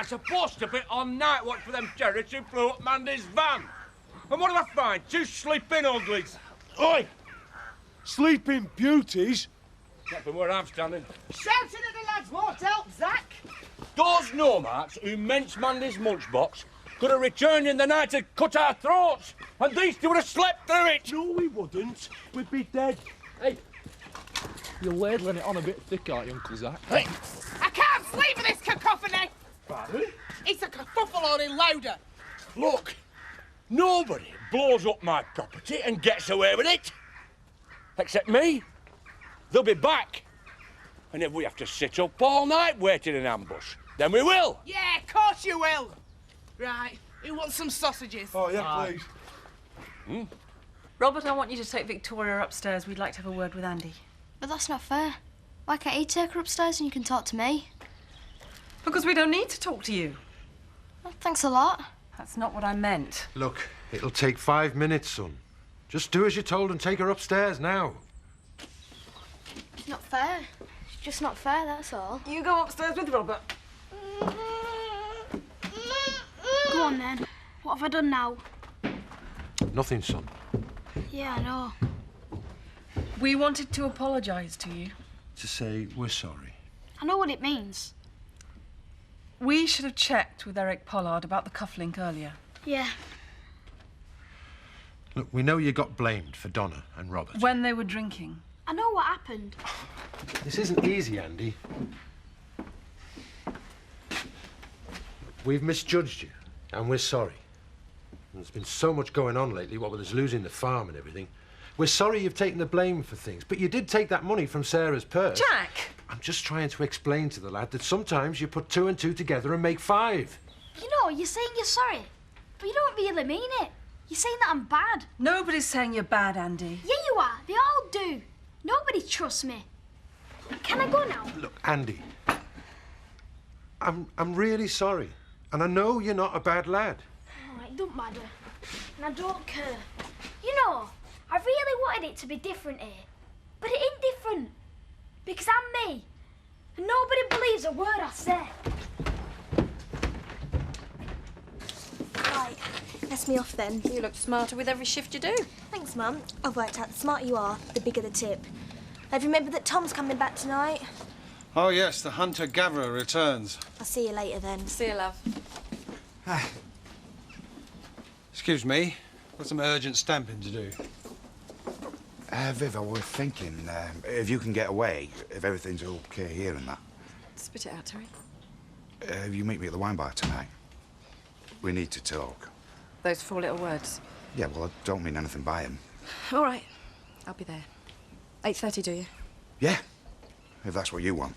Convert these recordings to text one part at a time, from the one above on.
supposed to be on night watch for them terrorists who blew up Mandy's van. And what do I find? Two sleeping uglies. Oi! Sleeping beauties? Not from where I'm standing. Shouting at the lads won't help, Zach. Those nomads who menced Mandy's lunchbox could have returned in the night and cut our throats, and these two would have slept through it. No, we wouldn't. We'd be dead. Hey, you're ladling it on a bit thick, aren't you, Uncle Zach? Hey! I can't sleep with this cacophony. Pardon? It's a kerfuffle or in louder. Look, nobody blows up my property and gets away with it. Except me. They'll be back. And if we have to sit up all night waiting in ambush, then we will. Yeah, of course you will. Right, who wants some sausages? Oh, yeah, please. Robert, I want you to take Victoria upstairs. We'd like to have a word with Andy. But that's not fair. Why can't you take her upstairs and you can talk to me? Because we don't need to talk to you. Well, thanks a lot. That's not what I meant. Look, it'll take 5 minutes, son. Just do as you're told and take her upstairs now. It's not fair. It's just not fair, that's all. You go upstairs with Robert. Go on, then. What have I done now? Nothing, son. Yeah, I know. We wanted to apologise to you. To say we're sorry. I know what it means. We should have checked with Eric Pollard about the cufflink earlier. Yeah. Look, we know you got blamed for Donna and Robert. When they were drinking. I know what happened. This isn't easy, Andy. We've misjudged you, and we're sorry. There's been so much going on lately, what with us losing the farm and everything. We're sorry you've taken the blame for things, but you did take that money from Sarah's purse. Jack! I'm just trying to explain to the lad that sometimes you put 2 and 2 together and make 5. You know, you're saying you're sorry, but you don't really mean it. You're saying that I'm bad. Nobody's saying you're bad, Andy. Yeah, you are. They all do. Nobody trusts me. Can I go now? Look, Andy, I'm really sorry, and I know you're not a bad lad. Oh, it don't matter. And I don't care. You know, I really wanted it to be different here. But it ain't different. Because I'm me. And nobody believes a word I say. Right, that's me off then. You look smarter with every shift you do. Thanks, Mum. I've worked out the smarter you are, the bigger the tip. Have you remembered that Tom's coming back tonight? Oh, yes, the hunter-gatherer returns. I'll see you later then. See you, love. Excuse me, got some urgent stamping to do. Viv, I was thinking, if you can get away, if everything's okay here and that. Spit it out, Terry. If you meet me at the wine bar tonight, we need to talk. Those 4 little words. Yeah, well, I don't mean anything by him. All right. I'll be there. 8:30, do you? Yeah, if that's what you want.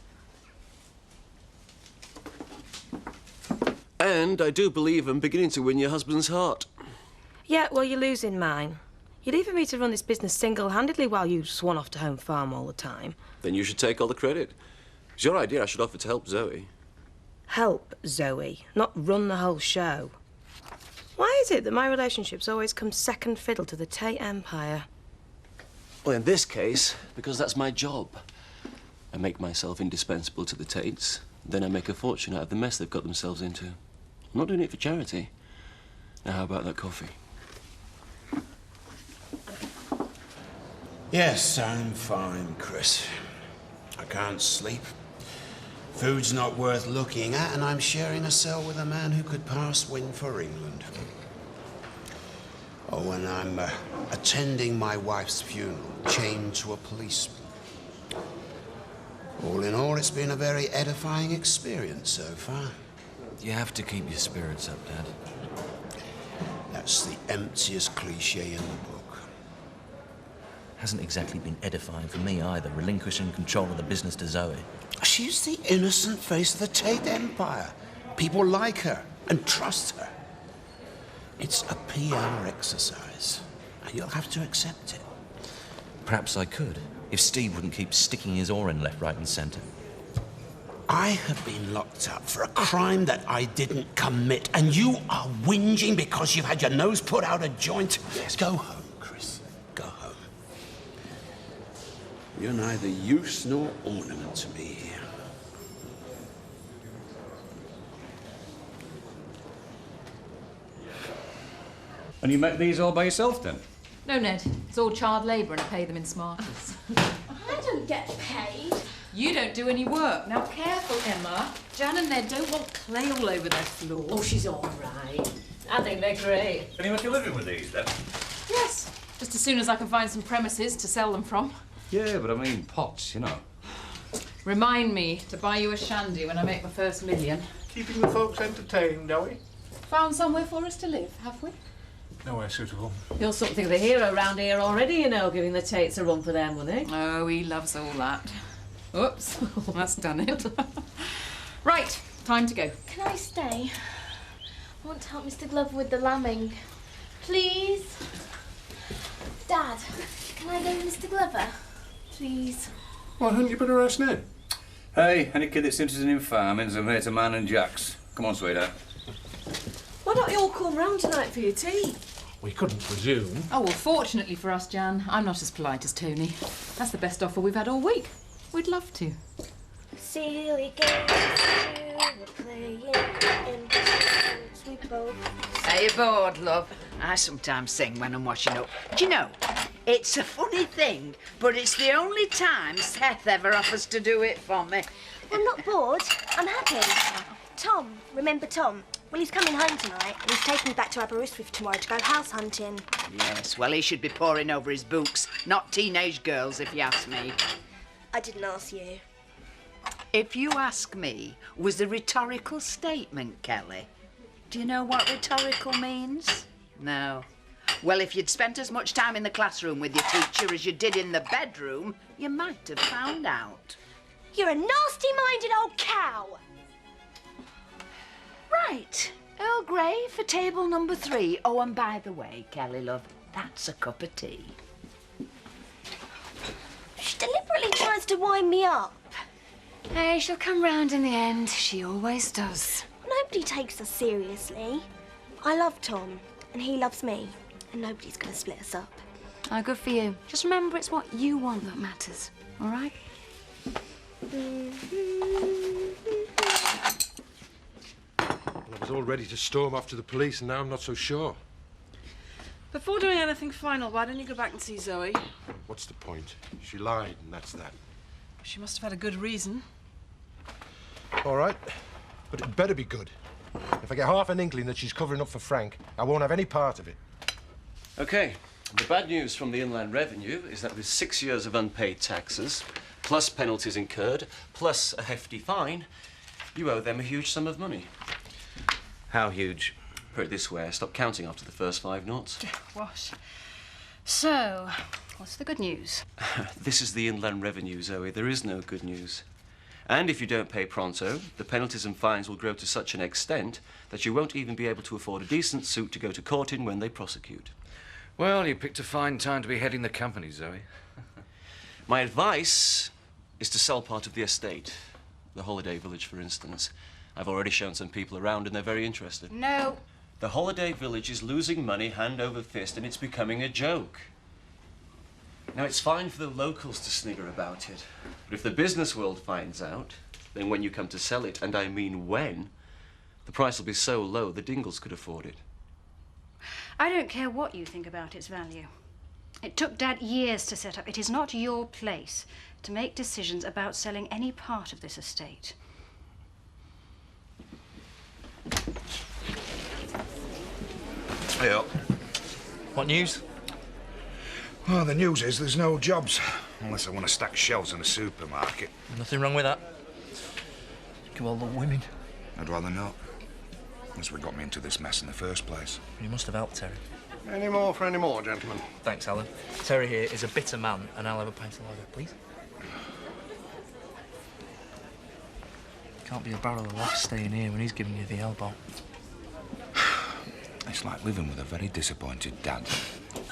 And I do believe I'm beginning to win your husband's heart. Yeah, well, you're losing mine. You're leaving me to run this business single-handedly while you swan off to home farm all the time. Then you should take all the credit. It's your idea I should offer to help Zoe. Help Zoe, not run the whole show. Why is it that my relationships always come second fiddle to the Tate Empire? Well, in this case, because that's my job. I make myself indispensable to the Tates, then I make a fortune out of the mess they've got themselves into. I'm not doing it for charity. Now, how about that coffee? Yes, I'm fine, Chris. I can't sleep. Food's not worth looking at, and I'm sharing a cell with a man who could pass win for England. Oh, and I'm attending my wife's funeral, chained to a policeman. All in all, it's been a very edifying experience so far. You have to keep your spirits up, Dad. That's the emptiest cliche in the book. Hasn't exactly been edifying for me either, relinquishing control of the business to Zoe. She's the innocent face of the Tate Empire. People like her and trust her. It's a PR exercise, and you'll have to accept it. Perhaps I could, if Steve wouldn't keep sticking his oar in left, right and centre. I have been locked up for a crime that I didn't commit, and you are whinging because you've had your nose put out a joint. Yes, go home, Chris. Go home. You're neither use nor ornament to me here. And you make these all by yourself, then? No, Ned. It's all child labour and I pay them in Smarties. I don't get paid. You don't do any work. Now, careful, Emma. Jan and Ned don't want clay all over their floor. Oh, she's all right. I think they're great. Can you make a living with these, then? Yes. Just as soon as I can find some premises to sell them from. Yeah, but I mean pots, you know. Remind me to buy you a shandy when I make my first million. Keeping the folks entertained, are we? Found somewhere for us to live, have we? Nowhere suitable. You're something of a hero round here already, you know, giving the Tates a run for their money. Oh, he loves all that. Oops, that's done it. Right, time to go. Can I stay? I want to help Mr. Glover with the lambing. Please? Dad, can I go with Mr. Glover? Please. Why hadn't you better ask Ned? Hey, any kid that's interested in farming's a mate of mine and Jack's. Come on, sweetheart. Why don't you all come round tonight for your tea? We couldn't presume. Oh, well, fortunately for us, Jan, I'm not as polite as Tony. That's the best offer we've had all week. We'd love to. Silly games you were playing in the woods we both. Are you bored, love? I sometimes sing when I'm washing up. Do you know, it's a funny thing, but it's the only time Seth ever offers to do it for me. I'm not bored. I'm happy. Tom, remember Tom? Well, he's coming home tonight and he's taking me back to Aberystwyth tomorrow to go house hunting. Yes, well, he should be poring over his books, not teenage girls, if you ask me. I didn't ask you. If you ask me, was a rhetorical statement, Kelly. Do you know what rhetorical means? No. Well, if you'd spent as much time in the classroom with your teacher as you did in the bedroom, you might have found out. You're a nasty-minded old cow. Right. Earl Grey for table number 3. Oh, and by the way, Kelly, love, that's a cup of tea. She deliberately tries to wind me up. Hey, she'll come round in the end. She always does. Nobody takes us seriously. I love Tom, and he loves me, and nobody's going to split us up. Oh, good for you. Just remember it's what you want that matters, all right? Well, I was all ready to storm off to the police, and now I'm not so sure. Before doing anything final, why don't you go back and see Zoe? What's the point? She lied, and that's that. She must have had a good reason. All right, but it better be good. If I get half an inkling that she's covering up for Frank, I won't have any part of it. OK, the bad news from the Inland Revenue is that with 6 years of unpaid taxes, plus penalties incurred, plus a hefty fine, you owe them a huge sum of money. How huge? Put it this way, I stopped counting after the first 5 knots. What? So, what's the good news? This is the Inland Revenue, Zoe. There is no good news. And if you don't pay pronto, the penalties and fines will grow to such an extent that you won't even be able to afford a decent suit to go to court in when they prosecute. Well, you picked a fine time to be heading the company, Zoe. My advice is to sell part of the estate. The holiday village, for instance. I've already shown some people around and they're very interested. No. The holiday village is losing money hand over fist and it's becoming a joke. Now, it's fine for the locals to snigger about it, but if the business world finds out, then when you come to sell it, and I mean when, the price will be so low the Dingles could afford it. I don't care what you think about its value. It took Dad years to set up. It is not your place to make decisions about selling any part of this estate. Hey up. What news? Well, the news is there's no jobs. Unless I want to stack shelves in a supermarket. Nothing wrong with that. You all love women. I'd rather not. That's what got me into this mess in the first place. You must have helped Terry. Any more for any more, gentlemen? Thanks, Alan. Terry here is a bitter man, and I'll have a pint of lager, please. Can't be a barrel of laughs staying here when he's giving you the elbow. It's like living with a very disappointed dad.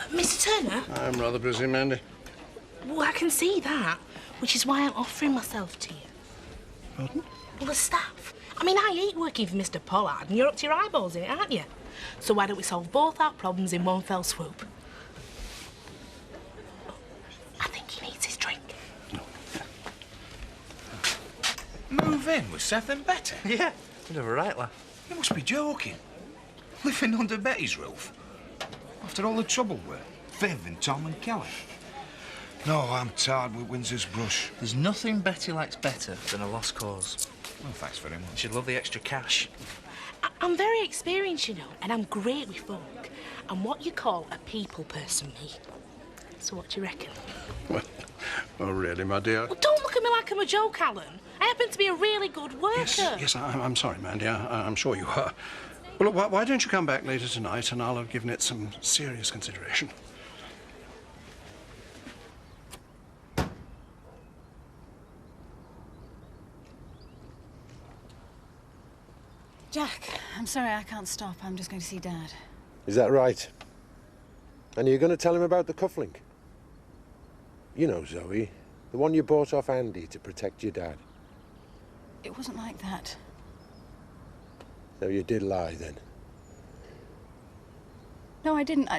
Mr. Turner? I'm rather busy, Mandy. Well, I can see that, which is why I'm offering myself to you. Pardon? Well, the staff. I mean, I hate working for Mr. Pollard, and you're up to your eyeballs in it, aren't you? So why don't we solve both our problems in one fell swoop? I think he needs his drink. Move in with Seth and Betty? Yeah, you'd have a right laugh. You must be joking. Living under Betty's roof? After all the trouble with Viv and Tom and Kelly. No, I'm tired with Windsor's brush. There's nothing Betty likes better than a lost cause. Well, thanks very much. She'd love the extra cash. I'm very experienced, you know, and I'm great with folk. I'm what you call a people person, me. So what do you reckon? Well, oh, really, my dear? Well, don't look at me like I'm a joke, Alan. I happen to be a really good worker. Yes, I'm sorry, Mandy. I'm sure you are. Well, look, why don't you come back later tonight and I'll have given it some serious consideration. Jack, I'm sorry I can't stop. I'm just going to see Dad. Is that right? And you're going to tell him about the cufflink? You know, Zoe, the one you bought off Andy to protect your dad. It wasn't like that. So you did lie, then? No, I didn't.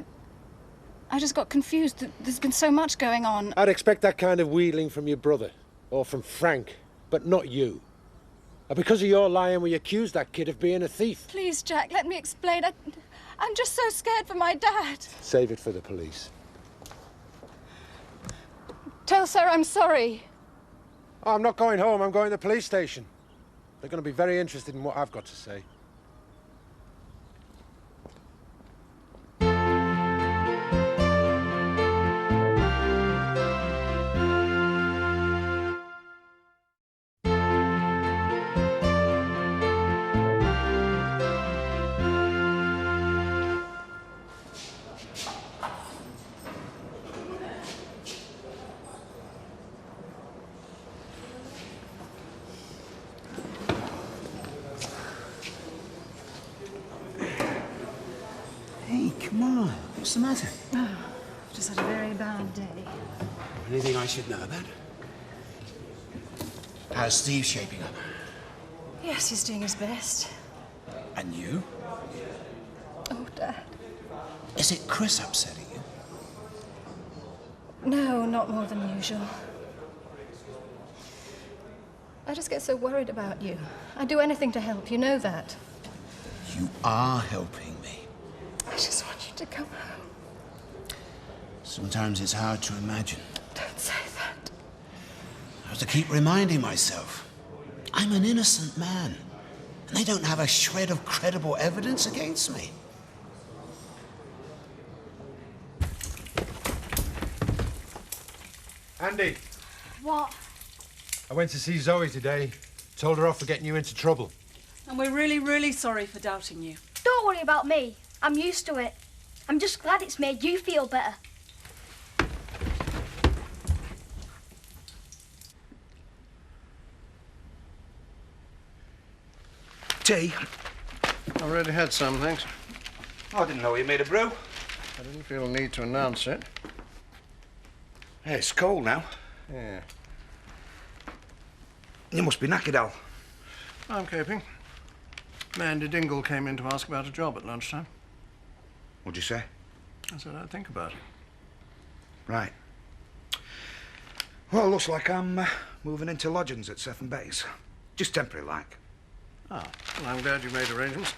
I just got confused. There's been so much going on. I'd expect that kind of wheedling from your brother, or from Frank, but not you. And because of your lying, we accused that kid of being a thief. Please, Jack, let me explain. I'm just so scared for my dad. Save it for the police. Tell Sarah I'm sorry. Oh, I'm not going home. I'm going to the police station. They're going to be very interested in what I've got to say. Hey, come on. What's the matter? Oh, I've just had a very bad day. Anything I should know about? How's Steve shaping up? Yes, he's doing his best. And you? Oh, Dad. Is it Chris upsetting you? No, not more than usual. I just get so worried about you. I'd do anything to help, you know that. You are helping me. I just want you to come home. Sometimes it's hard to imagine. Don't say that. I have to keep reminding myself. I'm an innocent man, and they don't have a shred of credible evidence against me. Andy, What? I went to see Zoe today. Told her off for getting you into trouble. And we're really, really sorry for doubting you. Don't worry about me. I'm used to it. I'm just glad it's made you feel better. Tea? I already had some, thanks. Oh, I didn't know you made a brew. I didn't feel a need to announce it. Hey, it's cold now. Yeah. You must be knackered, Al. I'm coping. Mandy Dingle came in to ask about a job at lunchtime. What'd you say? I said I'd think about it. Right. Well, looks like I'm moving into lodgings at Seven Bays. Just temporary like. Ah, well, I'm glad you made arrangements.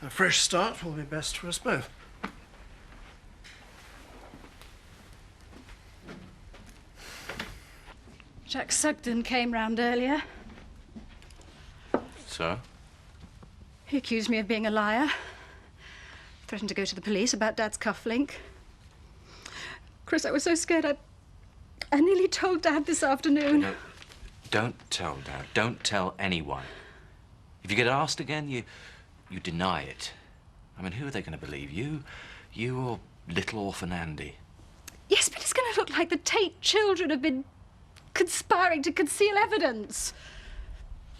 A fresh start will be best for us both. Jack Sugden came round earlier. So? He accused me of being a liar. Threatened to go to the police about Dad's cufflink. Chris, I was so scared I nearly told Dad this afternoon. No, don't tell Dad. Don't tell anyone. If you get asked again, you deny it. I mean, who are they going to believe? You or little orphan Andy? Yes, but it's going to look like the Tate children have been conspiring to conceal evidence.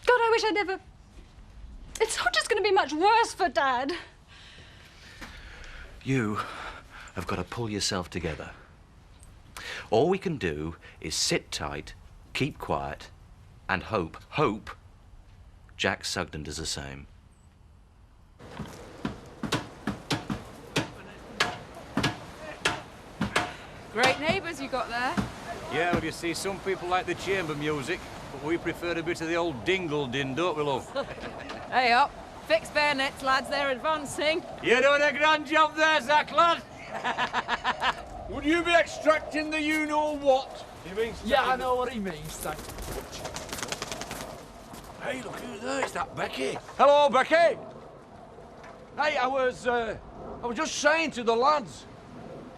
God, I wish I never... It's not just going to be much worse for Dad. You have got to pull yourself together. All we can do is sit tight, keep quiet, and hope Jack Sugden does the same. Great neighbours you got there. Yeah, well, you see, some people like the chamber music, but we prefer a bit of the old dingle-din, don't we, love? Hey up. Fix bayonets, lads. They're advancing. You're doing a grand job there, Zach, lad. Would you be extracting the you-know-what? You mean... Yeah, I know what he means, thank you. Hey, look who's there. It's that Becky. Hello, Becky. Hey, I was just saying to the lads,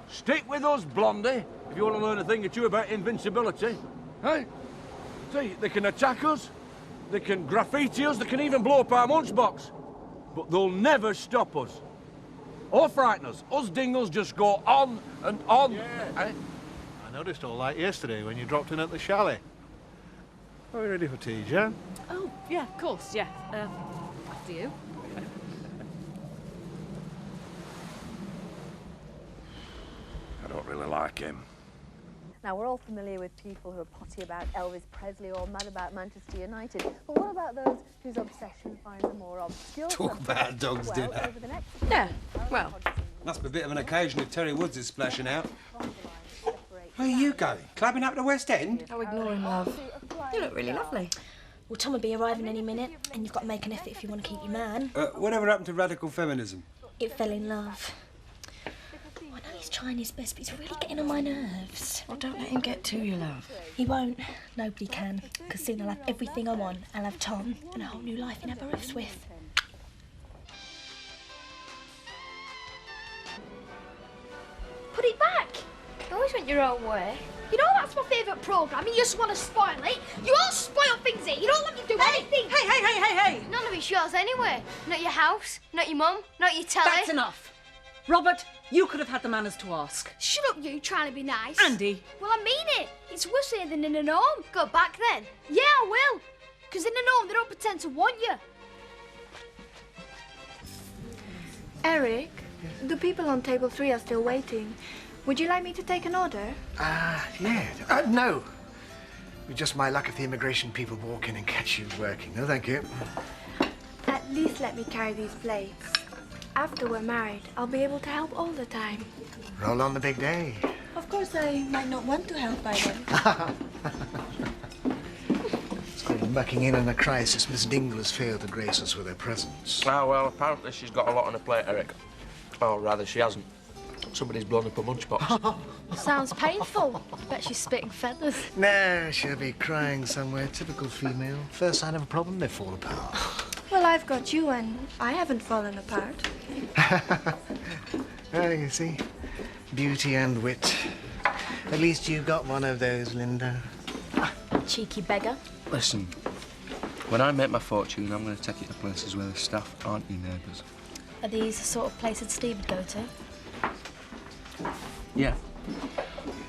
stick with us, Blondie, if you want to learn a thing or two about invincibility. Hey? See, they can attack us, they can graffiti us, they can even blow up our lunchbox. But they'll never stop us. Or frighten us. Us dingles just go on and on. Yeah. I noticed all that yesterday when you dropped in at the chalet. Are we ready for tea, Jan? Oh, yeah, of course, yeah. After you. I don't really like him. Now, we're all familiar with people who are potty about Elvis Presley or mad about Manchester United. But what about those whose obsession finds a more obscure... Talk about a dog's dinner. over the next... Yeah, well... Must be a bit of an occasion if Terry Woods is splashing out. Where are you going? Clubbing up to West End? Oh, ignore him, love. You look really lovely. Well, Tom will be arriving any minute, and you've got to make an effort if you want to keep your man. Whatever happened to radical feminism? It fell in love. I know he's trying his best, but he's really getting on my nerves. Well, don't let him get to you, love. He won't. Nobody can. Because soon I'll have everything I want. I'll have Tom and a whole new life in Aberystwyth. Put it back. You always went your own way. You know that's my favourite programme. You just want to spoil it. You all spoil things here. You don't let me do anything. Hey! None of it's yours anyway. Not your house, not your mum, not your telly. That's enough. Robert, you could have had the manners to ask. Shut up, you, trying to be nice. Andy. Well, I mean it. It's worse here than in an home. Go back then. Yeah, I will. Because in an home, they don't pretend to want you. Eric, the people on table 3 are still waiting. Would you like me to take an order? Yeah. No. With just my luck if the immigration people walk in and catch you working. No, thank you. At least let me carry these plates. After we're married, I'll be able to help all the time. Roll on the big day. Of course, I might not want to help by then. It's called mucking in a crisis. Miss Dingle has failed to grace us with her presence. Ah, well, apparently she's got a lot on her plate, Eric. Or rather, she hasn't. Somebody's blown up a lunchbox. Sounds painful. Bet she's spitting feathers. No, she'll be crying somewhere. Typical female. First sign of a problem, they fall apart. Well, I've got you, and I haven't fallen apart. Oh, you see, beauty and wit. At least you got one of those, Linda. Cheeky beggar. Listen, when I make my fortune, I'm going to take it to places where the staff aren't your neighbours. Are these the sort of places Steve would go to? Yeah.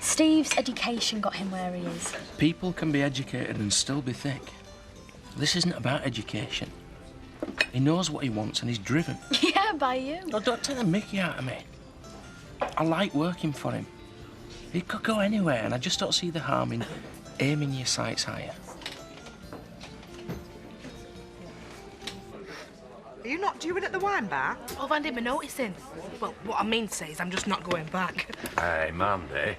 Steve's education got him where he is. People can be educated and still be thick. This isn't about education. He knows what he wants and he's driven. Yeah, by you. Oh, don't take the mickey out of me. I like working for him. He could go anywhere and I just don't see the harm in aiming your sights higher. Are you not due in at the wine bar? Oh, I've handed me notice in. Well, what I mean to say is I'm just not going back. Hey, Mandy.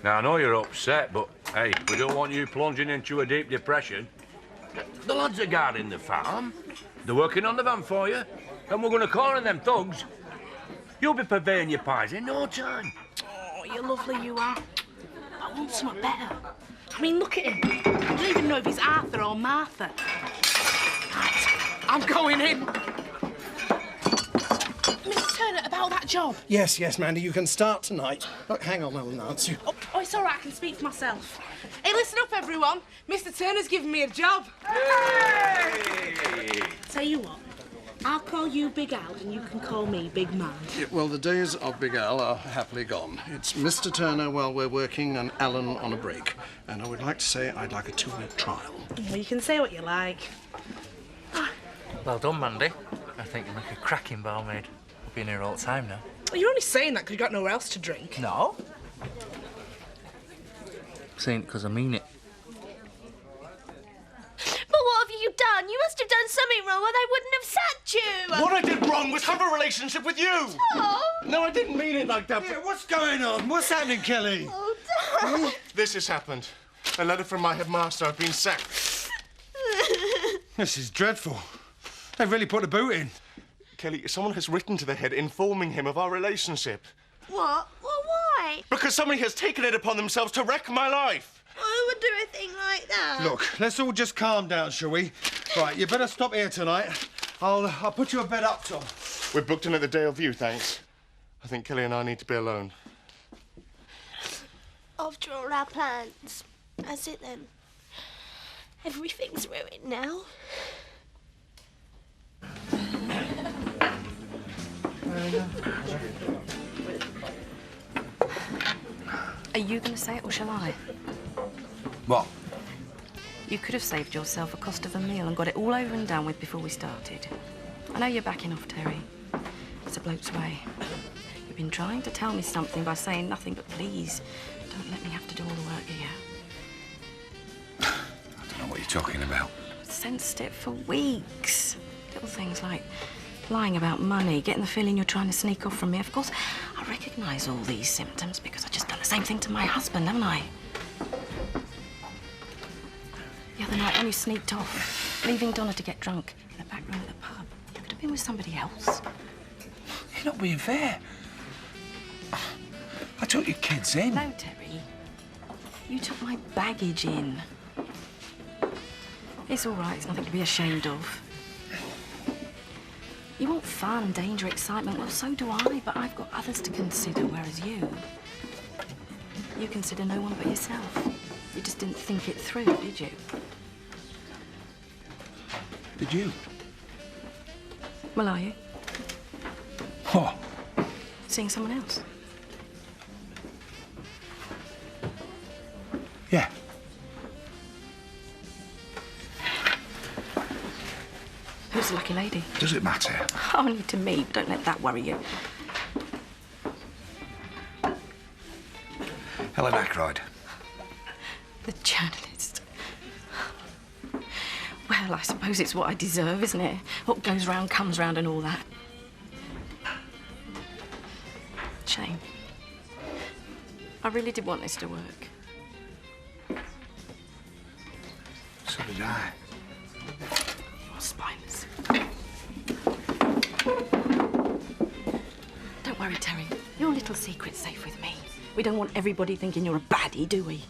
Now, I know you're upset, but, hey, we don't want you plunging into a deep depression. The lads are guarding the farm. They're working on the van for you. And we're going to corner them thugs. You'll be purveying your pies in no time. Oh, you're lovely, you are. I want something better. I mean, look at him. I don't even know if he's Arthur or Martha. Right, I'm going in. Mr. Turner, about that job. Yes, Mandy, you can start tonight. Look, hang on, I'll announce you. Oh, it's all right, I can speak for myself. Hey, listen up, everyone. Mr. Turner's given me a job. Hey! Tell you what, I'll call you Big Al and you can call me Big Man. Yeah, well, the days of Big Al are happily gone. It's Mr. Turner while we're working and Alan on a break. And I would like to say I'd like a 2-week trial. Well, you can say what you like. Well done, Mandy. I think you make a cracking barmaid. We've been here all the time now. Well, you're only saying that because you've got nowhere else to drink. No. Saying it because I mean it. But what have you done? You must have done something wrong or they wouldn't have sacked you. What I did wrong was have a relationship with you. Tom! No, I didn't mean it like that. Yeah, what's going on? What's happening, Kelly? Oh, Dad. This has happened. A letter from my headmaster. I've been sacked. This is dreadful. They've really put the boot in. Kelly, someone has written to the head informing him of our relationship. What? Well, why? Because somebody has taken it upon themselves to wreck my life. Who would do a thing like that? Look, let's all just calm down, shall we? Right, you better stop here tonight. I'll put you a bed up, Tom. We're booked in at the Dale View, thanks. I think Kelly and I need to be alone. After all our plans, that's it then. Everything's ruined now. Are you going to say it or shall I? What? You could have saved yourself a cost of a meal and got it all over and done with before we started. I know you're backing off, Terry. It's a bloke's way. You've been trying to tell me something by saying nothing, but please, don't let me have to do all the work here. I don't know what you're talking about. Sensed it for weeks. Little things like lying about money, getting the feeling you're trying to sneak off from me. Of course, I recognise all these symptoms because I've just done the same thing to my husband, haven't I? The other night, when you sneaked off, leaving Donna to get drunk in the back room of the pub. You could have been with somebody else. You're not being fair. I took your kids in. No, Terry. You took my baggage in. It's all right. It's nothing to be ashamed of. You want fun, danger, excitement. Well, so do I, but I've got others to consider, whereas you consider no one but yourself. You just didn't think it through, did you? Did you? Well, are you? What? Seeing someone else? Yeah. Who's the lucky lady? Does it matter? Only to me, but don't let that worry you. Helen Ackroyd. The journalist. Well, I suppose it's what I deserve, isn't it? What goes round comes round and all that. Shame. I really did want this to work. So did I. You're spineless. Don't worry, Terry. Your little secret's safe with me. We don't want everybody thinking you're a baddie, do we?